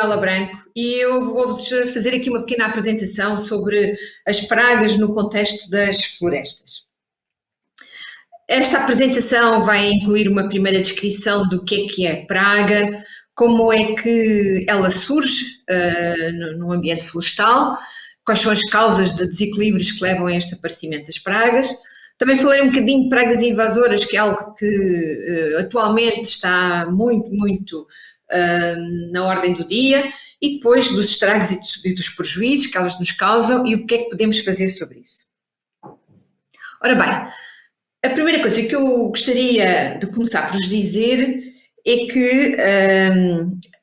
Manuela Branco e eu vou-vos fazer aqui uma pequena apresentação sobre as pragas no contexto das florestas. Esta apresentação vai incluir uma primeira descrição do que é praga, como é que ela surge no ambiente florestal, quais são as causas de desequilíbrios que levam a este aparecimento das pragas. Também falarei um bocadinho de pragas invasoras, que é algo que atualmente está muito na ordem do dia, e depois dos estragos e dos prejuízos que elas nos causam e o que é que podemos fazer sobre isso. Ora bem, a primeira coisa que eu gostaria de começar por vos dizer é que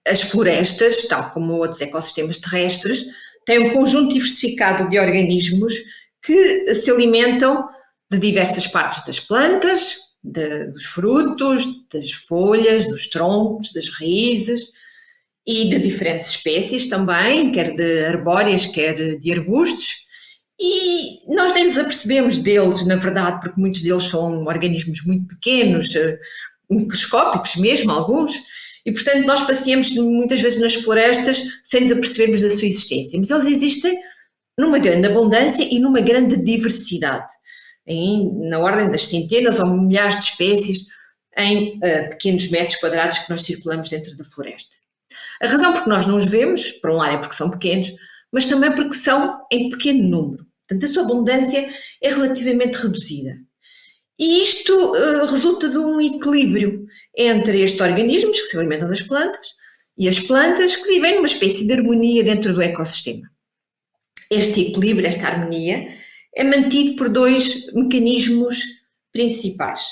as florestas, tal como outros ecossistemas terrestres, têm um conjunto diversificado de organismos que se alimentam de diversas partes das plantas, dos frutos, das folhas, dos troncos, das raízes e de diferentes espécies também, quer de arbóreas, quer de arbustos. E nós nem nos apercebemos deles, na verdade, porque muitos deles são organismos muito pequenos, microscópicos mesmo, alguns, e portanto nós passeamos muitas vezes nas florestas sem nos apercebermos da sua existência, mas eles existem numa grande abundância e numa grande diversidade, na ordem das centenas ou milhares de espécies em pequenos metros quadrados que nós circulamos dentro da floresta. A razão por que nós não os vemos, por um lado é porque são pequenos, mas também porque são em pequeno número. Portanto, a sua abundância é relativamente reduzida. E isto resulta de um equilíbrio entre estes organismos que se alimentam das plantas e as plantas que vivem numa espécie de harmonia dentro do ecossistema. Este equilíbrio, esta harmonia, é mantido por dois mecanismos principais.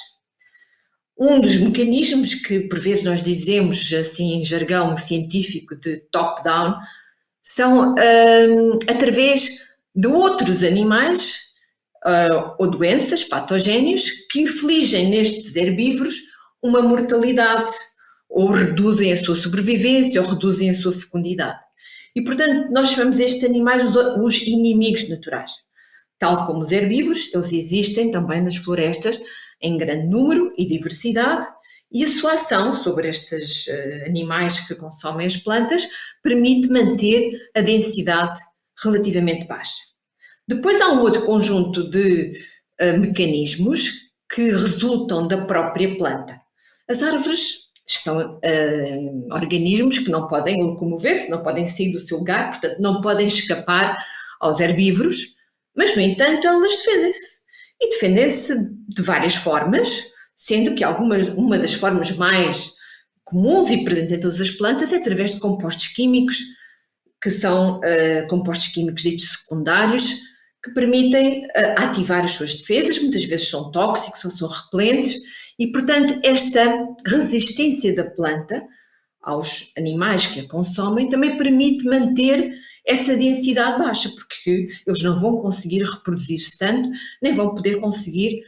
Um dos mecanismos que, por vezes, nós dizemos, assim, em jargão científico de top-down, são através de outros animais ou doenças, patogénios, que infligem nestes herbívoros uma mortalidade, ou reduzem a sua sobrevivência, ou reduzem a sua fecundidade. E, portanto, nós chamamos estes animais os inimigos naturais. Tal como os herbívoros, eles existem também nas florestas em grande número e diversidade, e a sua ação sobre estes animais que consomem as plantas permite manter a densidade relativamente baixa. Depois há um outro conjunto de mecanismos que resultam da própria planta. As árvores são organismos que não podem locomover-se, não podem sair do seu lugar, portanto não podem escapar aos herbívoros, mas, no entanto, elas defendem-se. E defendem-se de várias formas, sendo que uma das formas mais comuns e presentes em todas as plantas é através de compostos químicos, que são compostos químicos ditos secundários, que permitem ativar as suas defesas, muitas vezes são tóxicos ou são repelentes, e, portanto, esta resistência da planta aos animais que a consomem também permite manter essa densidade baixa, porque eles não vão conseguir reproduzir-se tanto, nem vão poder conseguir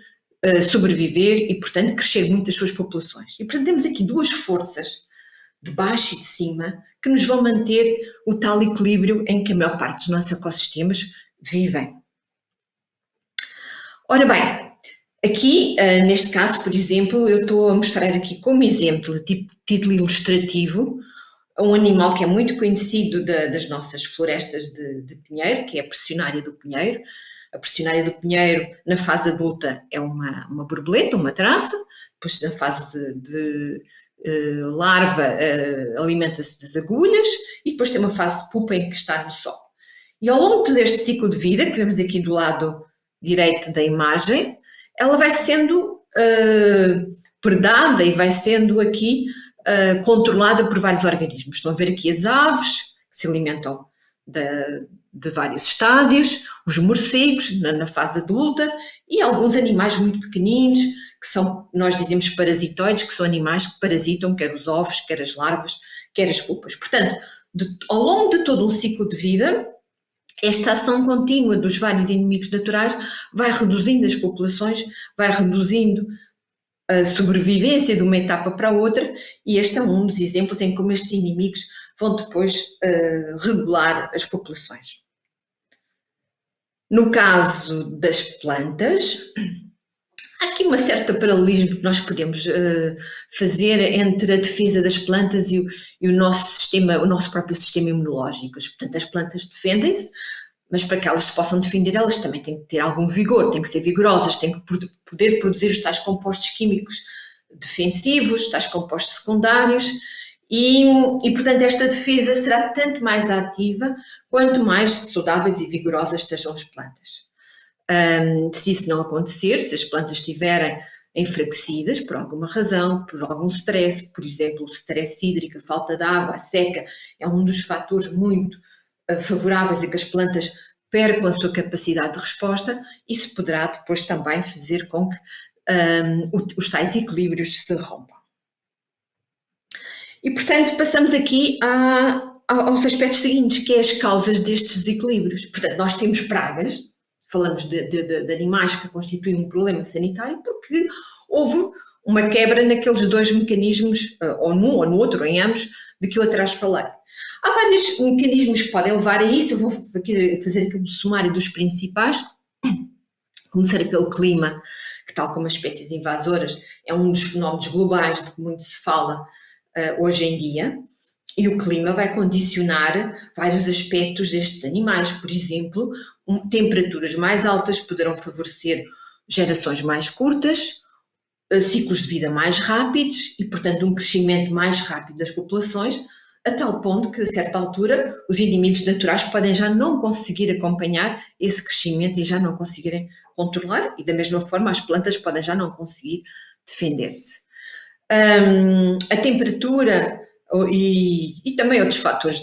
sobreviver e, portanto, crescer muito as suas populações. E, portanto, temos aqui duas forças, de baixo e de cima, que nos vão manter o tal equilíbrio em que a maior parte dos nossos ecossistemas vivem. Ora bem, aqui, neste caso, por exemplo, eu estou a mostrar aqui como exemplo, tipo título ilustrativo, um animal que é muito conhecido das nossas florestas de pinheiro, que é a pressionária do pinheiro. A pressionária do pinheiro, na fase adulta, é uma borboleta, uma traça, depois na fase de larva alimenta-se das agulhas e depois tem uma fase de pupa em que está no sol. E ao longo deste ciclo de vida, que vemos aqui do lado direito da imagem, ela vai sendo predada e vai sendo aqui controlada por vários organismos. Estão a ver aqui as aves, que se alimentam de vários estádios, os morcegos na fase adulta e alguns animais muito pequeninos, que são, nós dizemos parasitoides, que são animais que parasitam quer os ovos, quer as larvas, quer as pupas. Portanto, ao longo de todo um ciclo de vida, esta ação contínua dos vários inimigos naturais vai reduzindo as populações, vai reduzindo a sobrevivência de uma etapa para a outra, e este é um dos exemplos em como estes inimigos vão depois regular as populações. No caso das plantas, Há aqui uma certa paralelismo que nós podemos fazer entre a defesa das plantas e o nosso sistema, o nosso próprio sistema imunológico. Portanto, as plantas defendem-se, mas para que elas se possam defender, elas também têm que ter algum vigor, têm que ser vigorosas, têm que poder produzir os tais compostos químicos defensivos, tais compostos secundários, e portanto esta defesa será tanto mais ativa quanto mais saudáveis e vigorosas estejam as plantas. Se isso não acontecer, se as plantas estiverem enfraquecidas por alguma razão, por algum stress, por exemplo, o stress hídrico, a falta de água, a seca, é um dos fatores muito favoráveis a que as plantas percam a sua capacidade de resposta, isso poderá depois também fazer com que os tais equilíbrios se rompam. E, portanto, passamos aqui aos aspectos seguintes, que é as causas destes desequilíbrios. Portanto, nós temos pragas, falamos de animais que constituem um problema sanitário, porque houve uma quebra naqueles dois mecanismos, ou num ou no outro, ou em ambos, de que eu atrás falei. Há vários mecanismos que podem levar a isso, eu vou fazer aqui um sumário dos principais. Começar pelo clima, que tal como as espécies invasoras, é um dos fenómenos globais de que muito se fala hoje em dia, e o clima vai condicionar vários aspectos destes animais. Por exemplo, temperaturas mais altas poderão favorecer gerações mais curtas, ciclos de vida mais rápidos e, portanto, um crescimento mais rápido das populações, a tal ponto que, a certa altura, os inimigos naturais podem já não conseguir acompanhar esse crescimento e já não conseguirem controlar, e da mesma forma as plantas podem já não conseguir defender-se. A temperatura e também outros fatores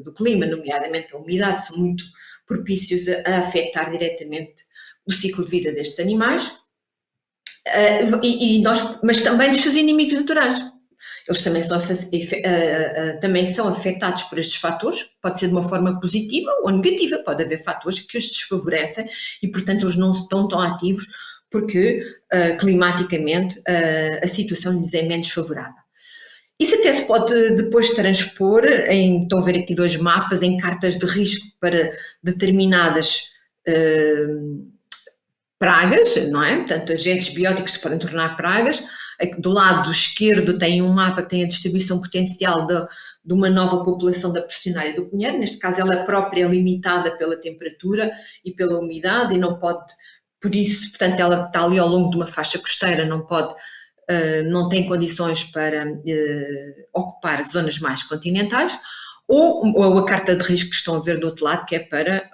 do clima, nomeadamente a umidade, são muito propícios a afetar diretamente o ciclo de vida destes animais, mas também dos seus inimigos naturais. Eles também são afetados por estes fatores, pode ser de uma forma positiva ou negativa, pode haver fatores que os desfavorecem e, portanto, eles não estão tão ativos porque climaticamente a situação lhes é menos favorável. Isso até se pode depois transpor estão a ver aqui dois mapas, em cartas de risco para determinadas pragas, não é? Portanto, agentes bióticos se podem tornar pragas. Do lado esquerdo tem um mapa que tem a distribuição potencial de uma nova população da pressionária do pinheiro, neste caso ela própria é limitada pela temperatura e pela umidade e não pode, por isso, portanto, ela está ali ao longo de uma faixa costeira, não tem condições para ocupar zonas mais continentais, ou a carta de risco que estão a ver do outro lado, que é para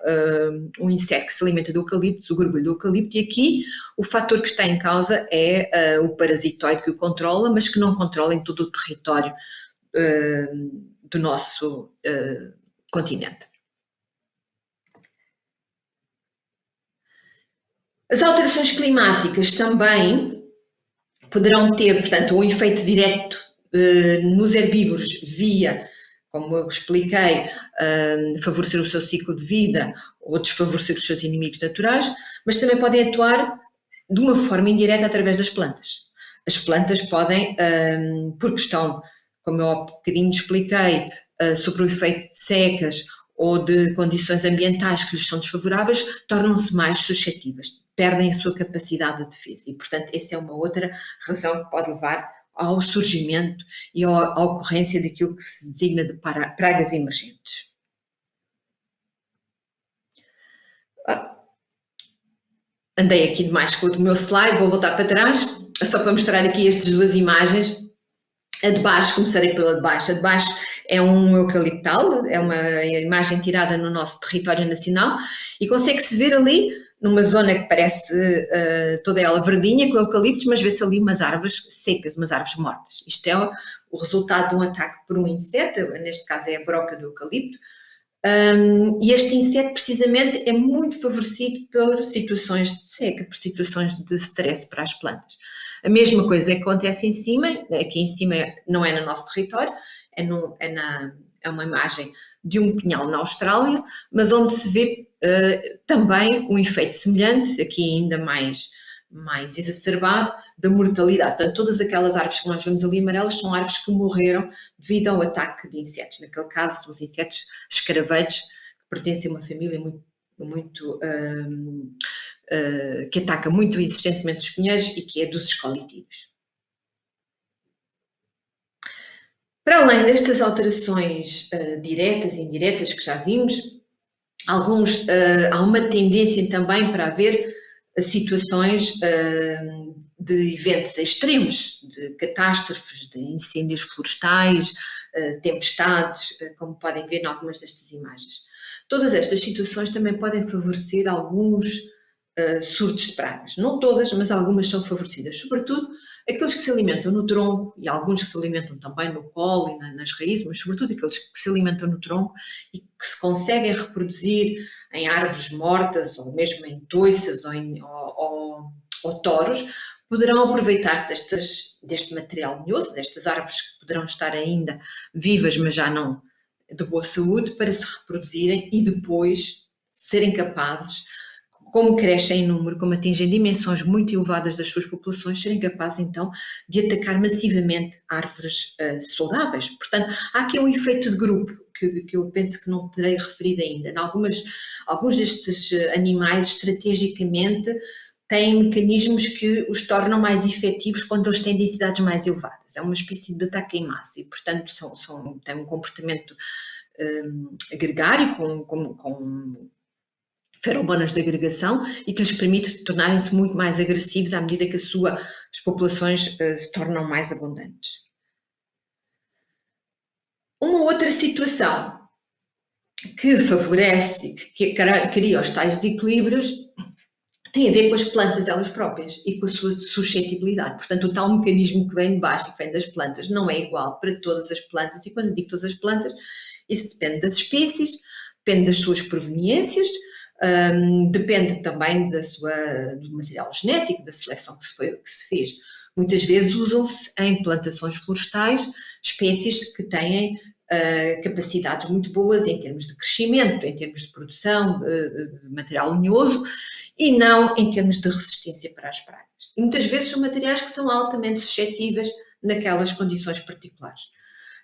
um inseto que se alimenta do eucalipto, o gorgulho do eucalipto, e aqui o fator que está em causa é o parasitoide que o controla, mas que não controla em todo o território do nosso continente. As alterações climáticas também poderão ter, portanto, um efeito direto nos herbívoros via, como eu expliquei, favorecer o seu ciclo de vida ou desfavorecer os seus inimigos naturais, mas também podem atuar de uma forma indireta através das plantas. As plantas podem, por questão, como eu há bocadinho expliquei, sobre o efeito de secas ou de condições ambientais que lhes são desfavoráveis, tornam-se mais suscetíveis, perdem a sua capacidade de defesa e, portanto, essa é uma outra razão que pode levar ao surgimento e à ocorrência daquilo que se designa de pragas emergentes. Andei aqui demais com o meu slide, vou voltar para trás, só para mostrar aqui estas duas imagens. A de baixo, começarei pela de baixo. A de baixo é um eucaliptal, é uma imagem tirada no nosso território nacional e consegue-se ver ali, numa zona que parece toda ela verdinha, com eucaliptos, mas vê-se ali umas árvores secas, umas árvores mortas. Isto é o resultado de um ataque por um inseto, neste caso é a broca do eucalipto, e este inseto precisamente é muito favorecido por situações de seca, por situações de stress para as plantas. A mesma coisa que acontece em cima, aqui em cima não é no nosso território, é uma imagem de um pinhal na Austrália, mas onde se vê também um efeito semelhante, aqui ainda mais exacerbado, da mortalidade. Portanto, todas aquelas árvores que nós vemos ali amarelas são árvores que morreram devido ao ataque de insetos. Naquele caso, os insetos escaravelhos, que pertencem a uma família muito que ataca muito insistentemente os pinheiros e que é dos escolitídeos. Para além destas alterações diretas e indiretas que já vimos, há uma tendência também para haver situações de eventos extremos, de catástrofes, de incêndios florestais, tempestades, como podem ver em algumas destas imagens. Todas estas situações também podem favorecer alguns surtos de pragas. Não todas, mas algumas são favorecidas, sobretudo aqueles que se alimentam no tronco e alguns que se alimentam também no colo e nas raízes, mas sobretudo aqueles que se alimentam no tronco e que se conseguem reproduzir em árvores mortas ou mesmo em toiças ou toros, poderão aproveitar-se deste material lenhoso, destas árvores que poderão estar ainda vivas, mas já não de boa saúde, para se reproduzirem e depois serem capazes, como crescem em número, como atingem dimensões muito elevadas das suas populações, serem capazes então de atacar massivamente árvores saudáveis. Portanto, há aqui um efeito de grupo que eu penso que não terei referido ainda. Alguns destes animais, estrategicamente, têm mecanismos que os tornam mais efetivos quando eles têm densidades mais elevadas. É uma espécie de ataque em massa e, portanto, têm um comportamento gregário com feromonas de agregação e que lhes permite tornarem-se muito mais agressivos à medida que as populações se tornam mais abundantes. Uma outra situação que favorece, que cria os tais desequilíbrios, tem a ver com as plantas elas próprias e com a sua suscetibilidade. Portanto, o tal mecanismo que vem de baixo e que vem das plantas não é igual para todas as plantas, e quando digo todas as plantas, isso depende das espécies, depende das suas proveniências, depende também do material genético, da seleção que se fez. Muitas vezes usam-se em plantações florestais espécies que têm capacidades muito boas em termos de crescimento, em termos de produção de material lenhoso e não em termos de resistência para as pragas. E muitas vezes são materiais que são altamente suscetíveis naquelas condições particulares.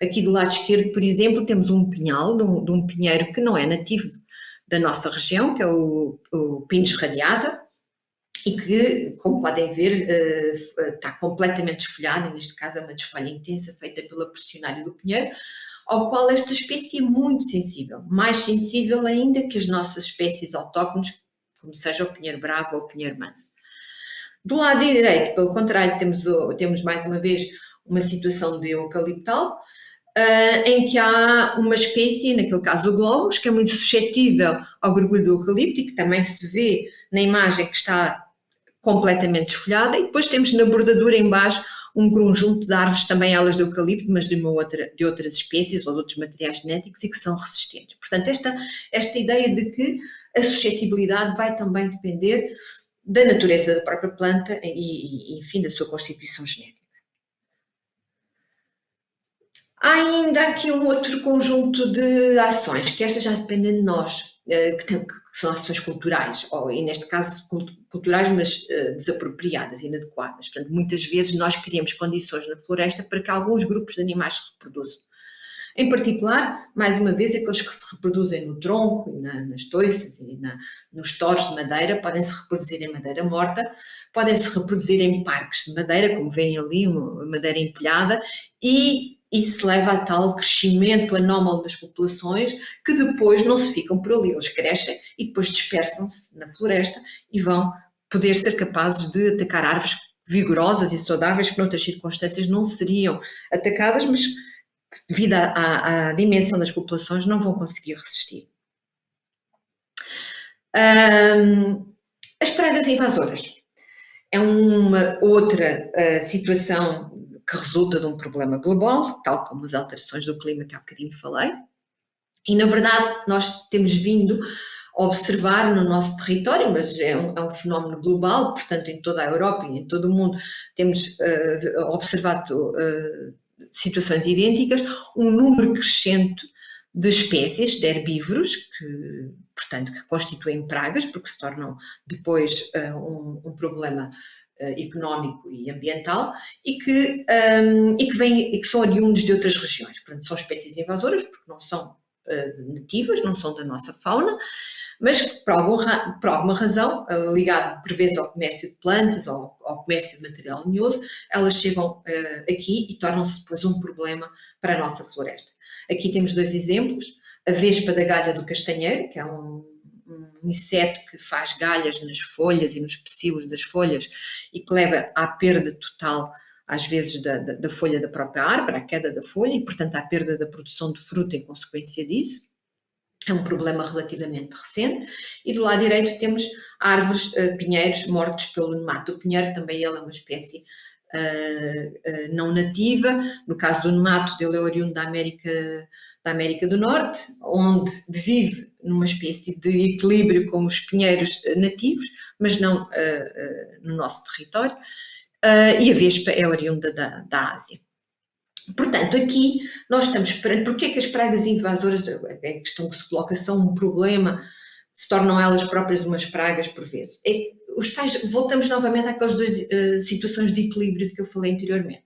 Aqui do lado esquerdo, por exemplo, temos um pinhal de um pinheiro que não é nativo da nossa região, que é o Pinus radiata, e que, como podem ver, está completamente desfolhado, e neste caso é uma desfolha intensa feita pela pressionária do pinheiro, ao qual esta espécie é muito sensível, mais sensível ainda que as nossas espécies autóctones, como seja o pinheiro bravo ou o pinheiro manso. Do lado direito, pelo contrário, temos mais uma vez uma situação de eucaliptal, em que há uma espécie, naquele caso o globus, que é muito suscetível ao gorgulho do eucalipto e que também se vê na imagem que está completamente desfolhada, e depois temos na bordadura em baixo um conjunto de árvores, também elas de eucalipto, mas de outras espécies ou de outros materiais genéticos e que são resistentes. Portanto, esta ideia de que a suscetibilidade vai também depender da natureza da própria planta e enfim, da sua constituição genética. Há ainda aqui um outro conjunto de ações, que estas já dependem de nós, que são ações culturais, e neste caso culturais, mas desapropriadas, inadequadas. Portanto, muitas vezes nós criamos condições na floresta para que alguns grupos de animais se reproduzam. Em particular, mais uma vez, aqueles que se reproduzem no tronco, nas toiças e nos toros de madeira, podem se reproduzir em madeira morta, podem se reproduzir em parques de madeira, como veem ali, uma madeira empilhada, e isso leva a tal crescimento anómalo das populações que depois não se ficam por ali, eles crescem e depois dispersam-se na floresta e vão poder ser capazes de atacar árvores vigorosas e saudáveis que noutras circunstâncias não seriam atacadas, mas que devido à dimensão das populações não vão conseguir resistir. As pragas invasoras é uma outra situação que resulta de um problema global, tal como as alterações do clima que há bocadinho falei, e na verdade nós temos vindo a observar no nosso território, mas é um fenómeno global, portanto em toda a Europa e em todo o mundo temos observado situações idênticas, um número crescente de espécies de herbívoros que constituem pragas, porque se tornam depois um problema económico e ambiental e que são oriundos de outras regiões. Portanto, são espécies invasoras, porque não são nativas, não são da nossa fauna, mas que por alguma razão, ligado por vezes ao comércio de plantas ou ao comércio de material lenhoso, elas chegam aqui e tornam-se depois um problema para a nossa floresta. Aqui temos 2 exemplos, a vespa da galha do castanheiro, que é um inseto que faz galhas nas folhas e nos pecilos das folhas e que leva à perda total, às vezes, da folha da própria árvore, à queda da folha e, portanto, à perda da produção de fruta em consequência disso. É um problema relativamente recente. E do lado direito temos árvores, pinheiros, mortos pelo nemato. O pinheiro também ele é uma espécie não nativa. No caso do nemato, ele é oriundo da América do Norte, onde vive numa espécie de equilíbrio com os pinheiros nativos, mas não no nosso território. E a vespa é oriunda da Ásia. Portanto, aqui nós estamos perante. Porquê que as pragas invasoras, a questão que se coloca, são um problema, se tornam elas próprias umas pragas por vezes? Voltamos novamente àquelas 2 situações de equilíbrio que eu falei anteriormente.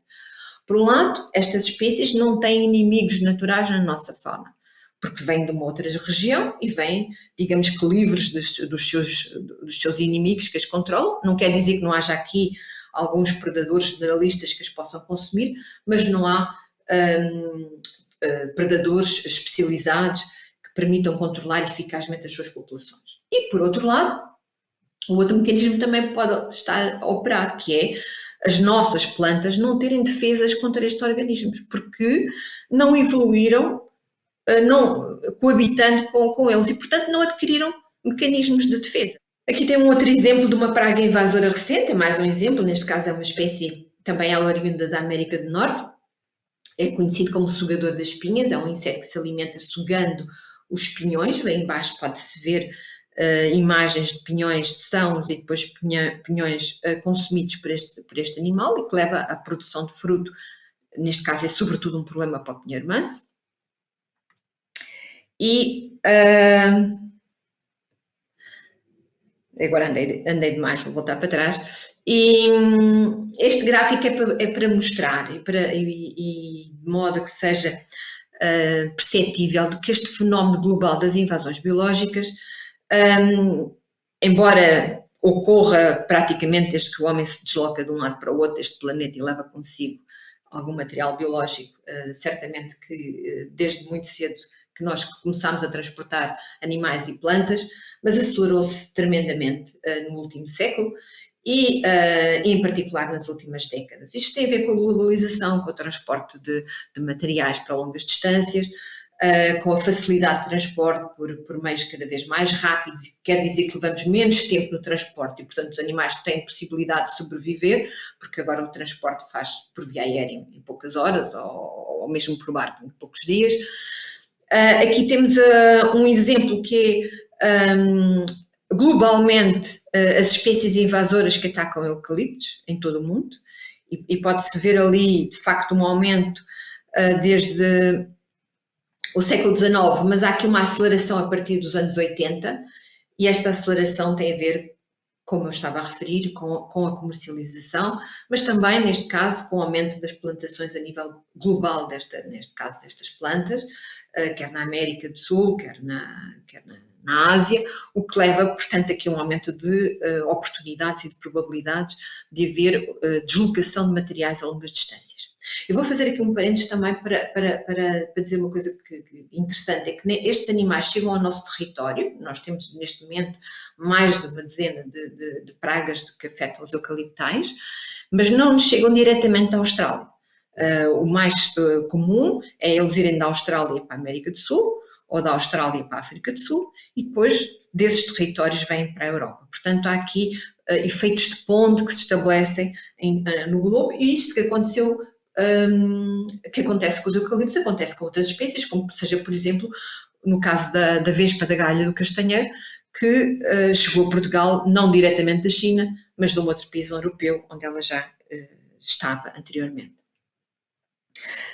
Por um lado, estas espécies não têm inimigos naturais na nossa fauna, porque vêm de uma outra região e vêm, digamos que livres dos seus inimigos que as controlam. Não quer dizer que não haja aqui alguns predadores generalistas que as possam consumir, mas não há predadores especializados que permitam controlar eficazmente as suas populações. E, por outro lado, o outro mecanismo também pode estar a operar, que é as nossas plantas não terem defesas contra estes organismos, porque não evoluíram não, coabitando com eles e, portanto, não adquiriram mecanismos de defesa. Aqui tem um outro exemplo de uma praga invasora recente, é mais um exemplo, neste caso é uma espécie, também ela oriunda da América do Norte, é conhecido como sugador das pinhas, é um inseto que se alimenta sugando os pinhões, bem embaixo pode-se ver imagens de pinhões sãos e depois pinhões consumidos por este animal e que leva à produção de fruto, neste caso é sobretudo um problema para o pinheiro manso. E agora andei demais, vou voltar para trás. E este gráfico é para mostrar e de modo que seja perceptível de que este fenómeno global das invasões biológicas, embora ocorra praticamente desde que o homem se desloca de um lado para o outro deste planeta e leva consigo algum material biológico, certamente que desde muito cedo que nós começámos a transportar animais e plantas, mas acelerou-se tremendamente no último século e, em particular, nas últimas décadas. Isto tem a ver com a globalização, com o transporte de materiais para longas distâncias, com a facilidade de transporte por meios cada vez mais rápidos, quer dizer que levamos menos tempo no transporte e, portanto, os animais têm possibilidade de sobreviver, porque agora o transporte faz por via aérea em poucas horas ou mesmo por barco em poucos dias. Aqui temos um exemplo que é, globalmente, as espécies invasoras que atacam eucaliptos em todo o mundo, e pode-se ver ali, de facto, um aumento desde o século XIX, mas há aqui uma aceleração a partir dos anos 80, e esta aceleração tem a ver, como eu estava a referir, com a comercialização, mas também, neste caso, com o aumento das plantações a nível global, neste caso, destas plantas, quer na América do Sul, quer na Ásia, o que leva, portanto, aqui a um aumento de oportunidades e de probabilidades de haver deslocação de materiais a longas distâncias. Eu vou fazer aqui um parênteses também para dizer uma coisa interessante, é que estes animais chegam ao nosso território, nós temos neste momento mais de uma dezena de pragas que afetam os eucaliptais, mas não nos chegam diretamente da Austrália. O mais comum é eles irem da Austrália para a América do Sul, ou da Austrália para a África do Sul, e depois desses territórios vêm para a Europa. Portanto, há aqui efeitos de ponte que se estabelecem no globo, e isto que aconteceu, que acontece com os eucaliptos, acontece com outras espécies, como seja, por exemplo, no caso da vespa da galha do castanheiro, que chegou a Portugal não diretamente da China, mas de um outro país europeu, onde ela já estava anteriormente.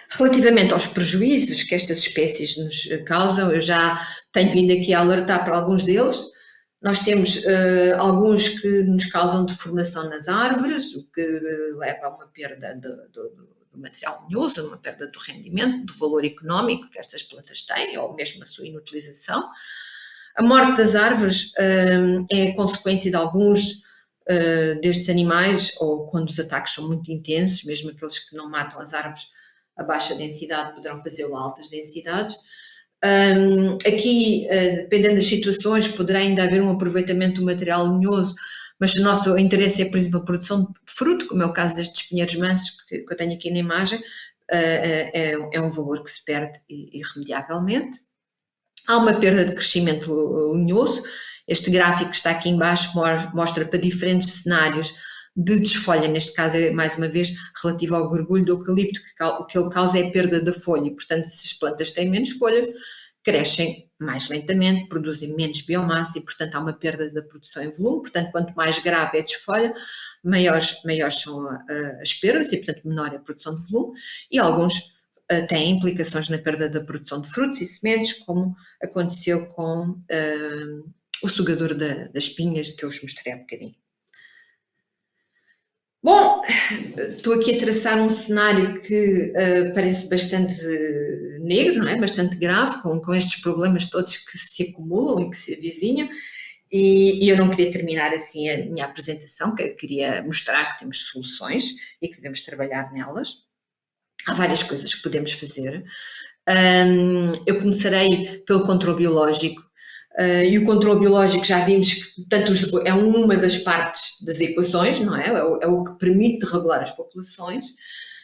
Relativamente aos prejuízos que estas espécies nos causam, eu já tenho vindo aqui a alertar para alguns deles. Nós temos alguns que nos causam deformação nas árvores, o que leva a uma perda do do material lenhoso, uma perda do rendimento, do valor económico que estas plantas têm, ou mesmo a sua inutilização. A morte das árvores é consequência de alguns destes animais, ou quando os ataques são muito intensos, mesmo aqueles que não matam as árvores a baixa densidade poderão fazê-lo a altas densidades. Aqui, dependendo das situações, poderá ainda haver um aproveitamento do material lenhoso, mas o nosso interesse é, por exemplo, a produção de fruto, como é o caso destes pinheiros mansos que eu tenho aqui na imagem, é um valor que se perde irremediavelmente. Há uma perda de crescimento lenhoso. Este gráfico que está aqui em baixo mostra para diferentes cenários de desfolha, neste caso é mais uma vez relativo ao gorgulho do eucalipto, que o que ele causa é a perda da folha, e portanto se as plantas têm menos folhas, crescem mais lentamente, produzem menos biomassa e portanto há uma perda da produção em volume, portanto quanto mais grave é a desfolha, maiores são as perdas e portanto menor é a produção de volume, e alguns têm implicações na perda da produção de frutos e sementes, como aconteceu com o sugador das pinhas que eu vos mostrei há bocadinho. Bom, estou aqui a traçar um cenário que parece bastante negro, não é? Bastante grave, com estes problemas todos que se acumulam e que se avizinham, e eu não queria terminar assim a minha apresentação, que eu queria mostrar que temos soluções e que devemos trabalhar nelas. Há várias coisas que podemos fazer. Eu começarei pelo controle biológico. E o controle biológico já vimos que, portanto, é uma das partes das equações, não é? É o que permite regular as populações.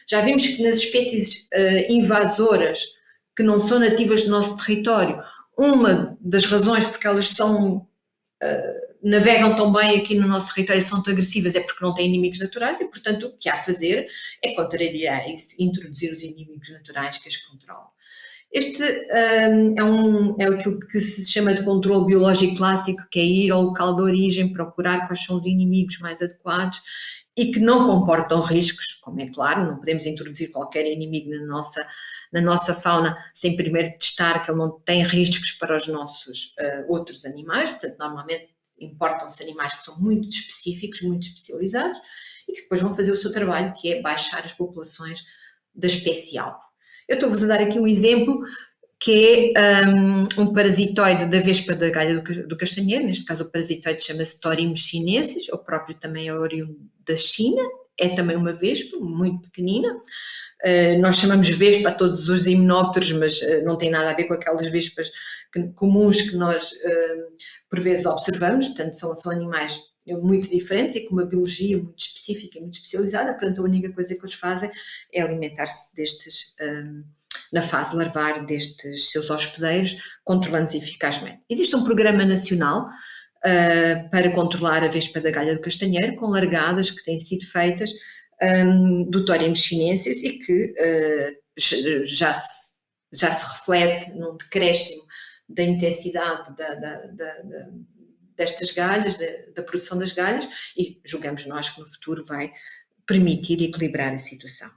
Já vimos que nas espécies invasoras, que não são nativas do nosso território, uma das razões porque elas navegam tão bem aqui no nosso território e são tão agressivas é porque não têm inimigos naturais e, portanto, o que há a fazer é contrariar isso, introduzir os inimigos naturais que as controlam. Este é aquilo que se chama de controle biológico clássico, que é ir ao local de origem, procurar quais são os inimigos mais adequados e que não comportam riscos, como é claro, não podemos introduzir qualquer inimigo na nossa fauna sem primeiro testar que ele não tem riscos para os nossos outros animais, portanto, normalmente importam-se animais que são muito específicos, muito especializados e que depois vão fazer o seu trabalho, que é baixar as populações da espécie-alvo. Eu estou-vos a dar aqui um exemplo que é um parasitoide da vespa da galha do castanheiro, neste caso o parasitoide chama-se Thorimus sinensis, o próprio também é oriundo da China, é também uma vespa muito pequenina. Nós chamamos vespa a todos os himenópteros, mas não tem nada a ver com aquelas vespas comuns que nós por vezes observamos, portanto são animais muito diferentes e com uma biologia muito específica e muito especializada, portanto a única coisa que eles fazem é alimentar-se destes, na fase larvar destes seus hospedeiros, controlando-os eficazmente. Existe um programa nacional para controlar a vespa da galha do castanheiro, com largadas que têm sido feitas do Thorimus sinensis e que já se reflete num decréscimo da intensidade destas galhas, da produção das galhas, e julgamos nós que no futuro vai permitir equilibrar a situação.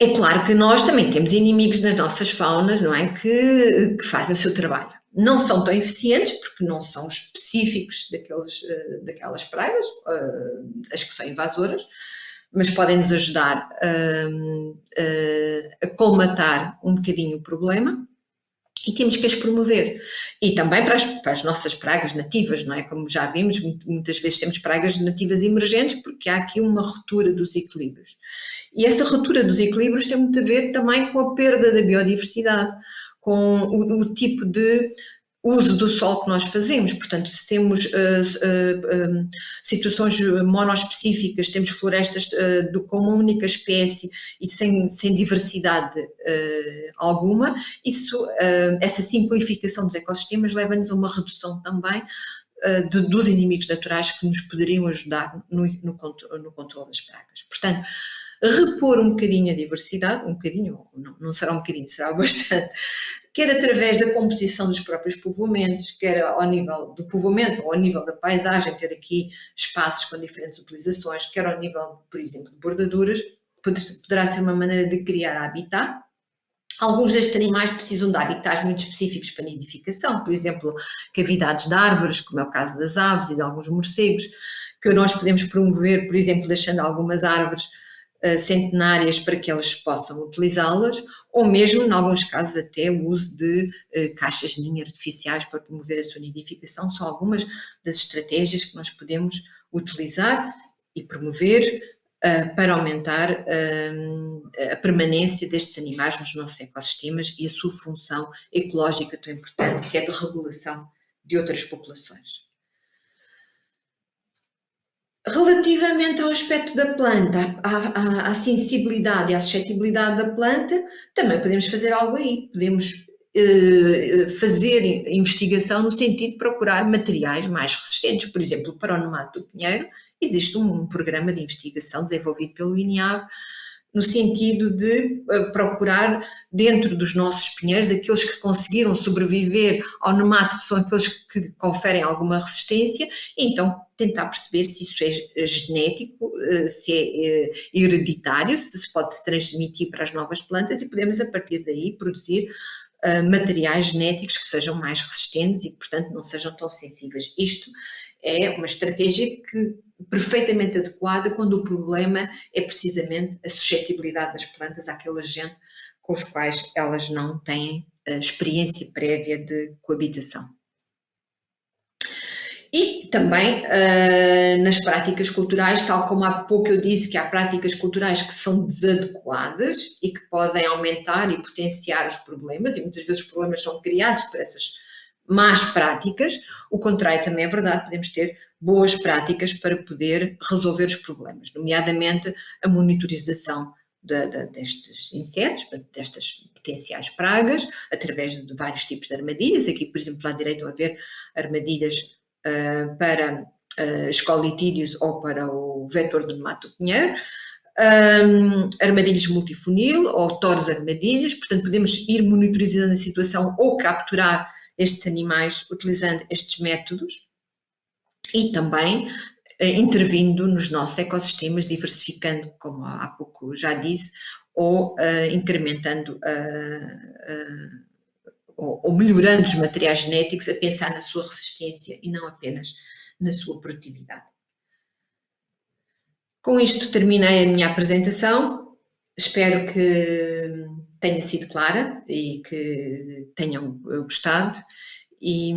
É claro que nós também temos inimigos nas nossas faunas, não é? Que fazem o seu trabalho. Não são tão eficientes, porque não são específicos daquelas pragas, as que são invasoras, mas podem nos ajudar a colmatar um bocadinho o problema. E temos que as promover. E também para as nossas pragas nativas, não é? Como já vimos, muitas vezes temos pragas nativas emergentes porque há aqui uma ruptura dos equilíbrios. E essa ruptura dos equilíbrios tem muito a ver também com a perda da biodiversidade, com o tipo de uso do solo que nós fazemos. Portanto, se temos situações monoespecíficas, temos florestas com uma única espécie e sem diversidade alguma, essa simplificação dos ecossistemas leva-nos a uma redução também dos inimigos naturais que nos poderiam ajudar no controle das pragas. Portanto, repor um bocadinho a diversidade, um bocadinho, não será um bocadinho, será bastante, quer através da composição dos próprios povoamentos, quer ao nível do povoamento ou ao nível da paisagem, ter aqui espaços com diferentes utilizações, quer ao nível, por exemplo, de bordaduras, poderá ser uma maneira de criar habitat. Alguns destes animais precisam de habitats muito específicos para nidificação, por exemplo, cavidades de árvores, como é o caso das aves e de alguns morcegos, que nós podemos promover, por exemplo, deixando algumas árvores centenárias para que elas possam utilizá-las, ou mesmo, em alguns casos, até o uso de caixas de ninho artificiais para promover a sua nidificação. São algumas das estratégias que nós podemos utilizar e promover para aumentar a permanência destes animais nos nossos ecossistemas e a sua função ecológica tão importante, que é de regulação de outras populações. Relativamente ao aspecto da planta, à sensibilidade e à suscetibilidade da planta, também podemos fazer algo aí. Podemos fazer investigação no sentido de procurar materiais mais resistentes. Por exemplo, para o nemato do pinheiro, existe um programa de investigação desenvolvido pelo INEAB no sentido de procurar dentro dos nossos pinheiros aqueles que conseguiram sobreviver ao nemato, são aqueles que conferem alguma resistência, e então tentar perceber se isso é genético, se é hereditário, se se pode transmitir para as novas plantas, e podemos a partir daí produzir materiais genéticos que sejam mais resistentes e que, portanto, não sejam tão sensíveis. Isto é uma estratégia perfeitamente adequada quando o problema é precisamente a suscetibilidade das plantas àquele agente com os quais elas não têm experiência prévia de coabitação. E também nas práticas culturais, tal como há pouco eu disse que há práticas culturais que são desadequadas e que podem aumentar e potenciar os problemas, e muitas vezes os problemas são criados por essas más práticas. O contrário também é verdade, podemos ter boas práticas para poder resolver os problemas, nomeadamente a monitorização destes insetos, destas potenciais pragas, através de vários tipos de armadilhas. Aqui, por exemplo, à direita vão haver armadilhas para escolitídeos ou para o vetor do nemato do pinheiro, armadilhas multifunil ou tores armadilhas. Portanto, podemos ir monitorizando a situação ou capturar estes animais utilizando estes métodos e também intervindo nos nossos ecossistemas, diversificando, como há pouco já disse, ou incrementando ou melhorando os materiais genéticos, a pensar na sua resistência e não apenas na sua produtividade. Com isto terminei a minha apresentação. Espero que tenha sido clara e que tenham gostado, e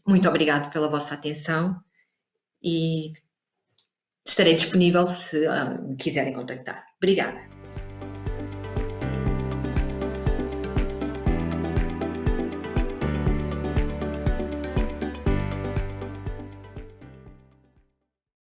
muito obrigado pela vossa atenção e estarei disponível se me quiserem contactar. Obrigada.